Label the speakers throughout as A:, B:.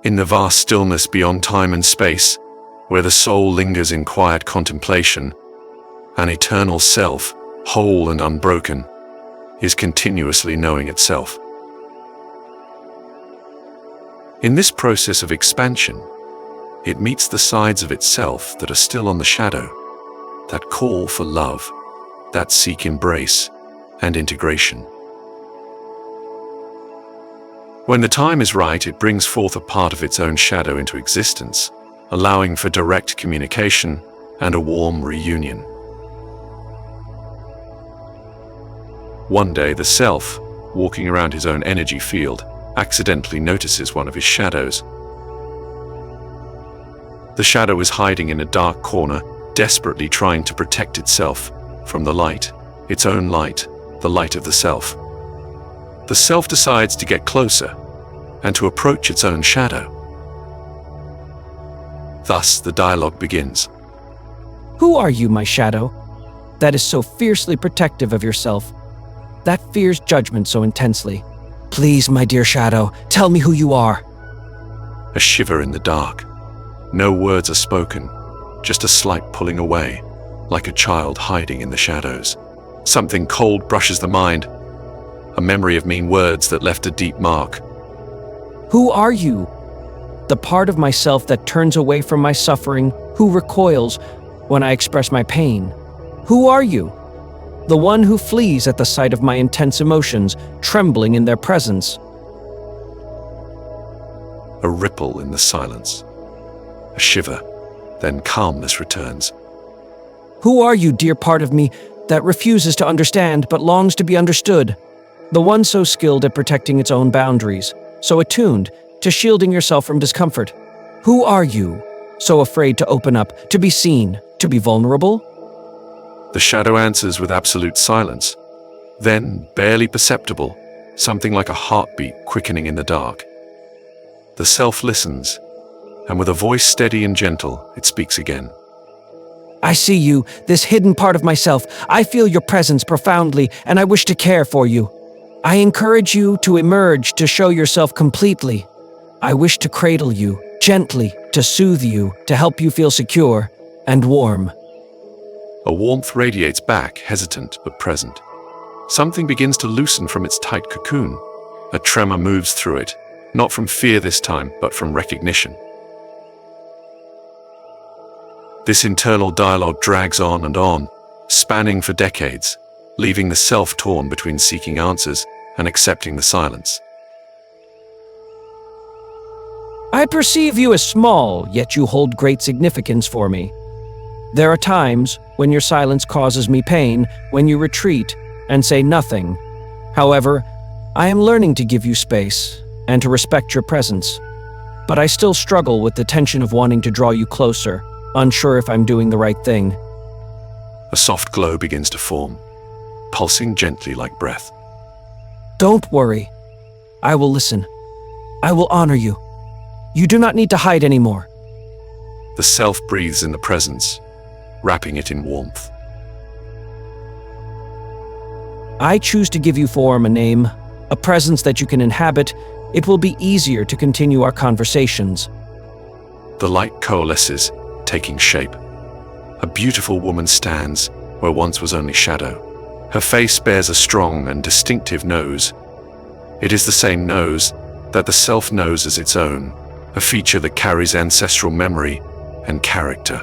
A: In the vast stillness beyond time and space, where the soul lingers in quiet contemplation, an eternal self, whole and unbroken, is continuously knowing itself. In this process of expansion, it meets the sides of itself that are still on the shadow, that call for love, that seek embrace and integration. When the time is right, it brings forth a part of its own shadow into existence, allowing for direct communication and a warm reunion. One day, the self, walking around his own energy field, accidentally notices one of his shadows. The shadow is hiding in a dark corner, desperately trying to protect itself from the light, its own light, the light of the self. The self decides to get closer and to approach its own shadow. Thus, the dialogue begins.
B: Who are you, my shadow, that is so fiercely protective of yourself, that fears judgment so intensely? Please, my dear shadow, tell me who you are.
A: A shiver in the dark. No words are spoken, just a slight pulling away, like a child hiding in the shadows. Something cold brushes the mind, a memory of mean words that left a deep mark.
B: Who are you? The part of myself that turns away from my suffering, who recoils when I express my pain. Who are you? The one who flees at the sight of my intense emotions, trembling in their presence.
A: A ripple in the silence. A shiver, then calmness returns.
B: Who are you, dear part of me, that refuses to understand but longs to be understood? The one so skilled at protecting its own boundaries, so attuned to shielding yourself from discomfort. Who are you, so afraid to open up, to be seen, to be vulnerable?
A: The shadow answers with absolute silence. Then, barely perceptible, something like a heartbeat quickening in the dark. The self listens, and with a voice steady and gentle, it speaks again.
B: I see you, this hidden part of myself. I feel your presence profoundly, and I wish to care for you. I encourage you to emerge, to show yourself completely. I wish to cradle you, gently, to soothe you, to help you feel secure and warm.
A: A warmth radiates back, hesitant but present. Something begins to loosen from its tight cocoon. A tremor moves through it, not from fear this time, but from recognition. This internal dialogue drags on and on, spanning for decades, leaving the self torn between seeking answers and accepting the silence.
B: I perceive you as small, yet you hold great significance for me. There are times when your silence causes me pain, when you retreat and say nothing. However, I am learning to give you space and to respect your presence. But I still struggle with the tension of wanting to draw you closer, unsure if I'm doing the right thing.
A: A soft glow begins to form, pulsing gently like breath.
B: Don't worry. I will listen. I will honor you. You do not need to hide anymore.
A: The self breathes in the presence, wrapping it in warmth.
B: I choose to give you form, a name, a presence that you can inhabit. It will be easier to continue our conversations.
A: The light coalesces, taking shape. A beautiful woman stands where once was only shadow. Her face bears a strong and distinctive nose. It is the same nose that the self knows as its own, a feature that carries ancestral memory and character.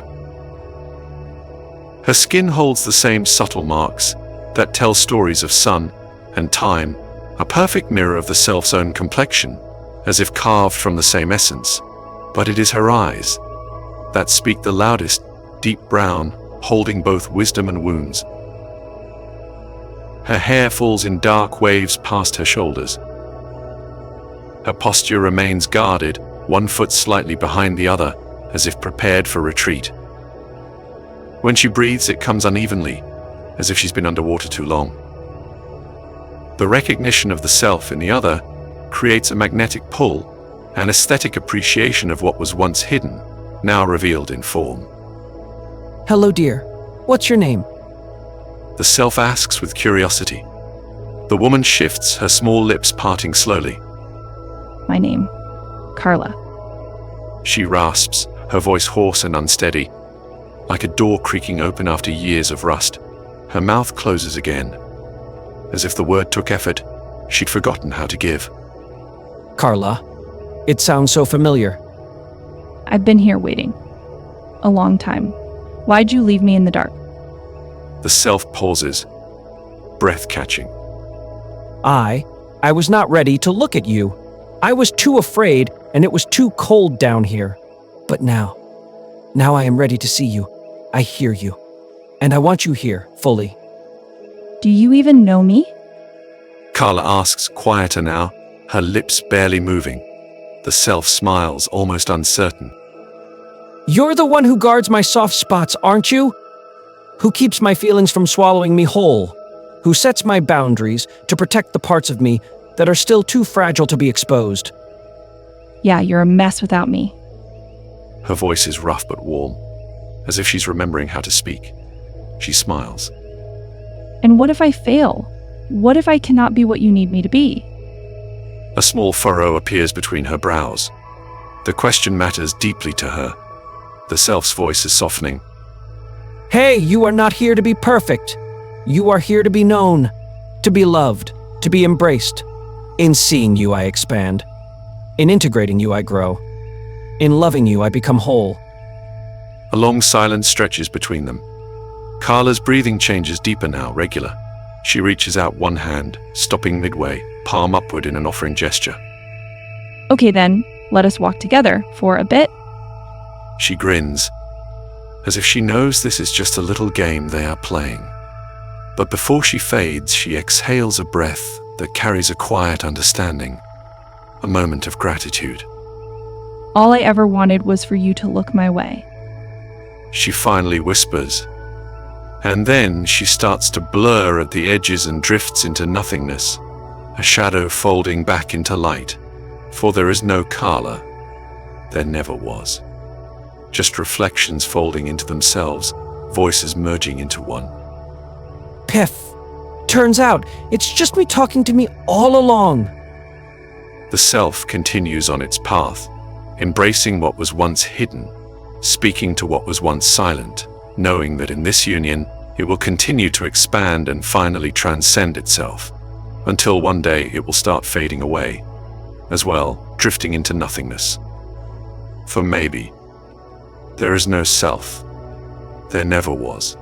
A: Her skin holds the same subtle marks that tell stories of sun and time, a perfect mirror of the self's own complexion, as if carved from the same essence. But it is her eyes that speak the loudest, deep brown, holding both wisdom and wounds. Her hair falls in dark waves past her shoulders. Her posture remains guarded, one foot slightly behind the other, as if prepared for retreat. When she breathes, it comes unevenly, as if she's been underwater too long. The recognition of the self in the other creates a magnetic pull, an aesthetic appreciation of what was once hidden, now revealed in form.
B: Hello, dear. What's your name?
A: The self asks with curiosity. The woman shifts, her small lips parting slowly.
C: My name, Karla.
A: She rasps, her voice hoarse and unsteady, like a door creaking open after years of rust. Her mouth closes again. As if the word took effort, she'd forgotten how to give.
B: Karla, it sounds so familiar.
C: I've been here waiting. A long time. Why'd you leave me in the dark?
A: The self pauses, breath catching.
B: I was not ready to look at you. I was too afraid, and it was too cold down here. But now I am ready to see you. I hear you. And I want you here, fully.
C: Do you even know me?
A: Karla asks, quieter now, her lips barely moving. The self smiles, almost uncertain.
B: You're the one who guards my soft spots, aren't you? Who keeps my feelings from swallowing me whole? Who sets my boundaries to protect the parts of me that are still too fragile to be exposed?
C: Yeah, you're a mess without me.
A: Her voice is rough but warm, as if she's remembering how to speak. She smiles.
C: And what if I fail? What if I cannot be what you need me to be?
A: A small furrow appears between her brows. The question matters deeply to her. The self's voice is softening.
B: Hey, you are not here to be perfect. You are here to be known, to be loved, to be embraced. In seeing you, I expand. In integrating you, I grow. In loving you, I become whole.
A: A long silence stretches between them. Karla's breathing changes deeper now, regular. She reaches out one hand, stopping midway, palm upward in an offering gesture.
C: Okay then, let us walk together for a bit.
A: She grins, as if she knows this is just a little game they are playing. But before she fades, she exhales a breath that carries a quiet understanding, a moment of gratitude.
C: All I ever wanted was for you to look my way.
A: She finally whispers, and then she starts to blur at the edges and drifts into nothingness, a shadow folding back into light. For there is no Karla. There never was. Just reflections folding into themselves, voices merging into one.
B: Piff. Turns out, it's just me talking to me all along.
A: The self continues on its path, embracing what was once hidden, speaking to what was once silent, knowing that in this union, it will continue to expand and finally transcend itself, until one day it will start fading away, as well, drifting into nothingness. For maybe, there is no self. There never was.